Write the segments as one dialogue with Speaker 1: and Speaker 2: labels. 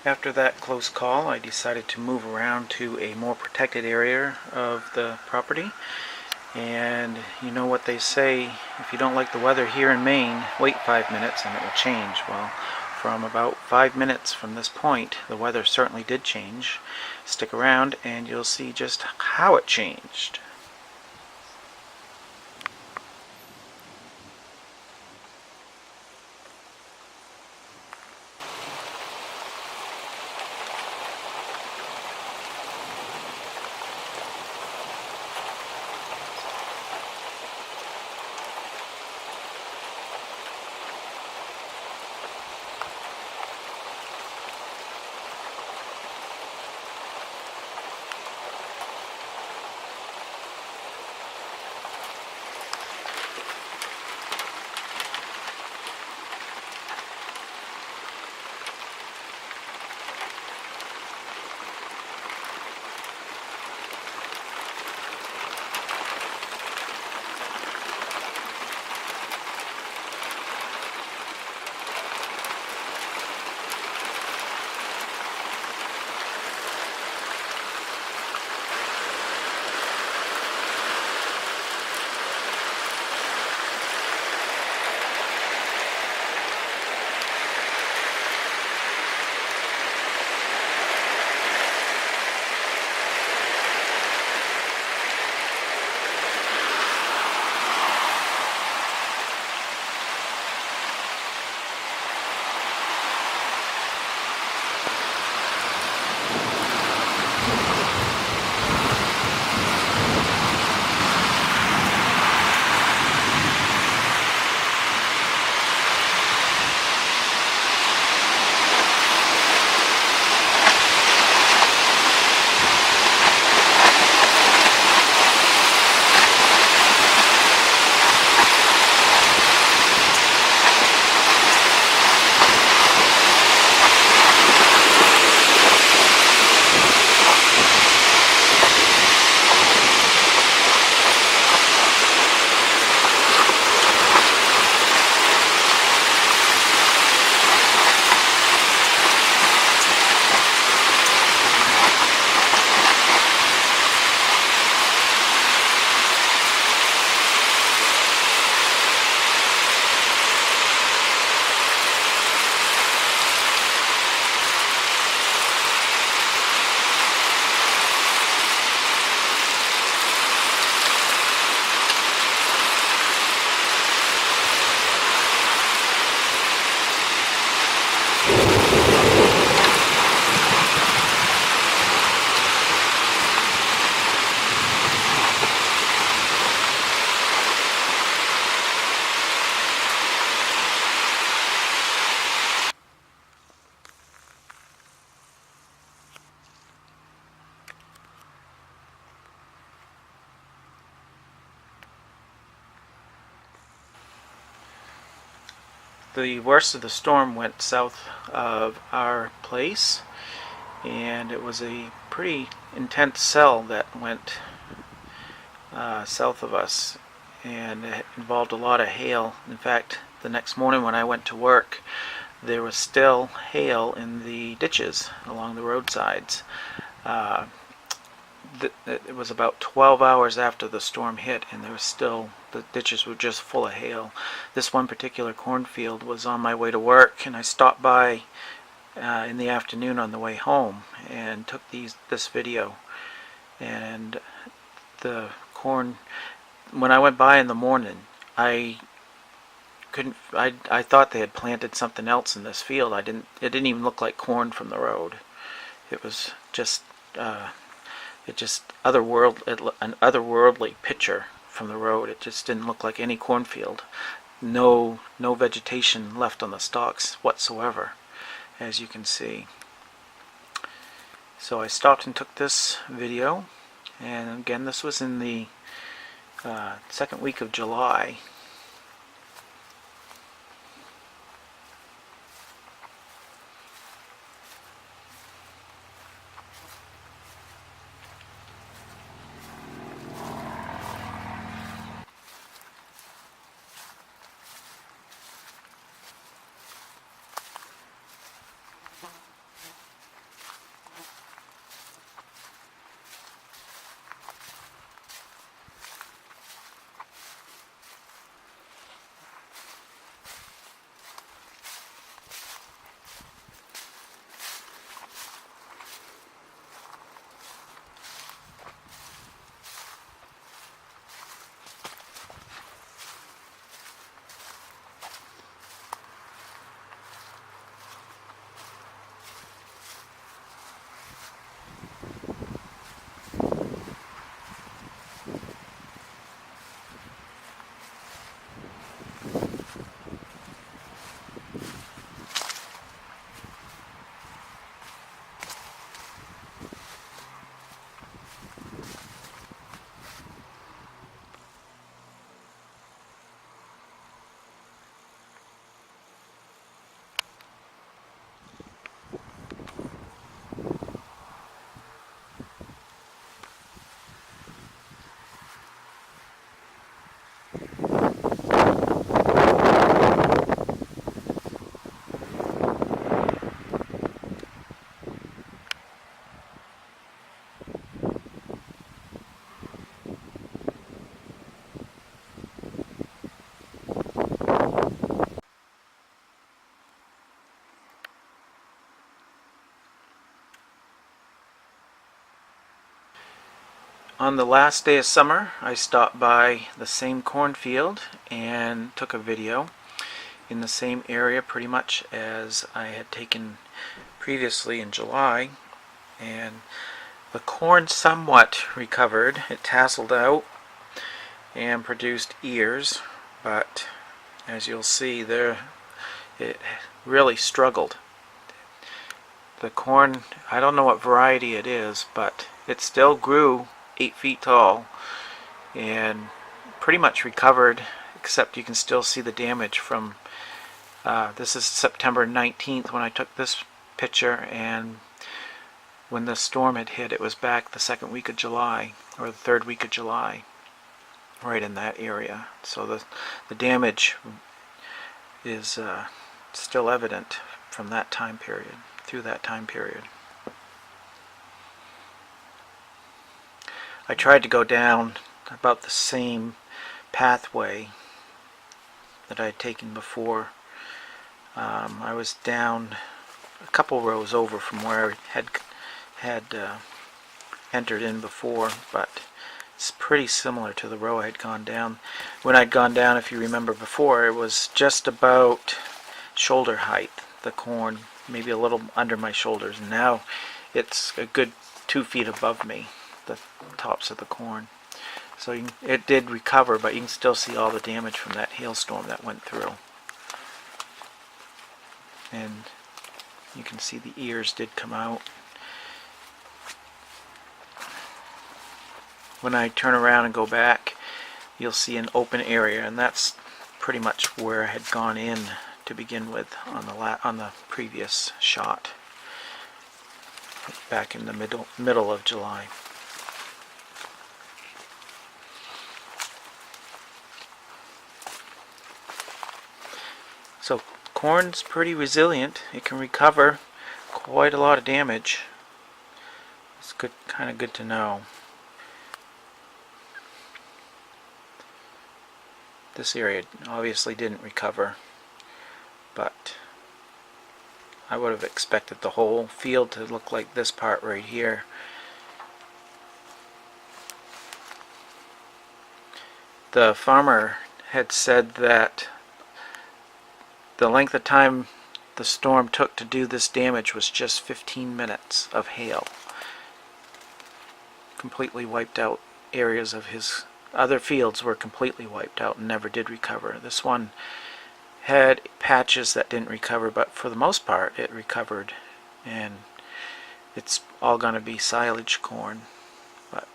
Speaker 1: After that close call, I decided to move around to a more protected area of the property. And you know what they say, if you don't like the weather here in Maine, wait 5 minutes and it will change. Well, from about 5 minutes from this point, the weather certainly did change. Stick around and you'll see just how it changed. The worst of the storm went south of our place, and it was a pretty intense cell that went south of us, and it involved a lot of hail. In fact, the next morning when I went to work, there was still hail in the ditches along the roadsides. It was about 12 hours after the storm hit, and there was still, the ditches were just full of hail. This one particular cornfield was on my way to work, and I stopped by in the afternoon on the way home and took this video. And the corn, when I went by in the morning, I thought they had planted something else in this field. It didn't even look like corn from the road. It was just an otherworldly picture from the road. It just didn't look like any cornfield. No vegetation left on the stalks whatsoever, as you can see. So I stopped and took this video, and again, this was in the second week of July. On the last day of summer, I stopped by the same cornfield and took a video in the same area pretty much as I had taken previously in July, and the corn somewhat recovered. It tasseled out and produced ears, but as you'll see there, it really struggled. The corn, I don't know what variety it is, but it still grew 8 feet tall and pretty much recovered, except you can still see the damage from this is September 19th when I took this picture, and when the storm had hit, it was back the second week of July, or the third week of July, right in that area. So the damage is still evident from that time period, through that time period. I tried to go down about the same pathway that I had taken before. I was down a couple rows over from where I had entered in before, but it's pretty similar to the row I had gone down. When I'd gone down, if you remember before, it was just about shoulder height, the corn, maybe a little under my shoulders. And now it's a good 2 feet above me, the tops of the corn. So it did recover, but you can still see all the damage from that hailstorm that went through. And you can see the ears did come out. When I turn around and go back, you'll see an open area, and that's pretty much where I had gone in to begin with on the previous shot, back in the middle of July. So corn's pretty resilient. It can recover quite a lot of damage. It's kind of good to know. This area obviously didn't recover, but I would have expected the whole field to look like this part right here. The farmer had said that the length of time the storm took to do this damage was just 15 minutes of hail. Completely wiped out areas of his other fields, were completely wiped out and never did recover. This one had patches that didn't recover, but for the most part it recovered, and it's all going to be silage corn. But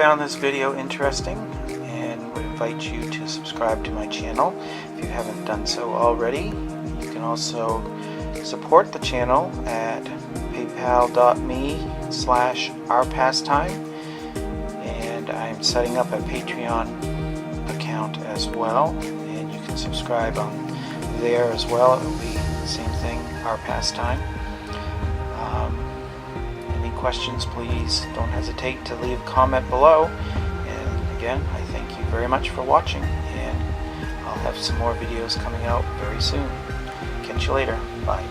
Speaker 1: found this video interesting and would invite you to subscribe to my channel if you haven't done so already. You can also support the channel at paypal.me/ourpastime, and I'm setting up a Patreon account as well, and you can subscribe on there as well. It will be the same thing, Our Pastime. Any questions, please don't hesitate to leave a comment below. And again, I thank you very much for watching, and I'll have some more videos coming out very soon. Catch you later. Bye.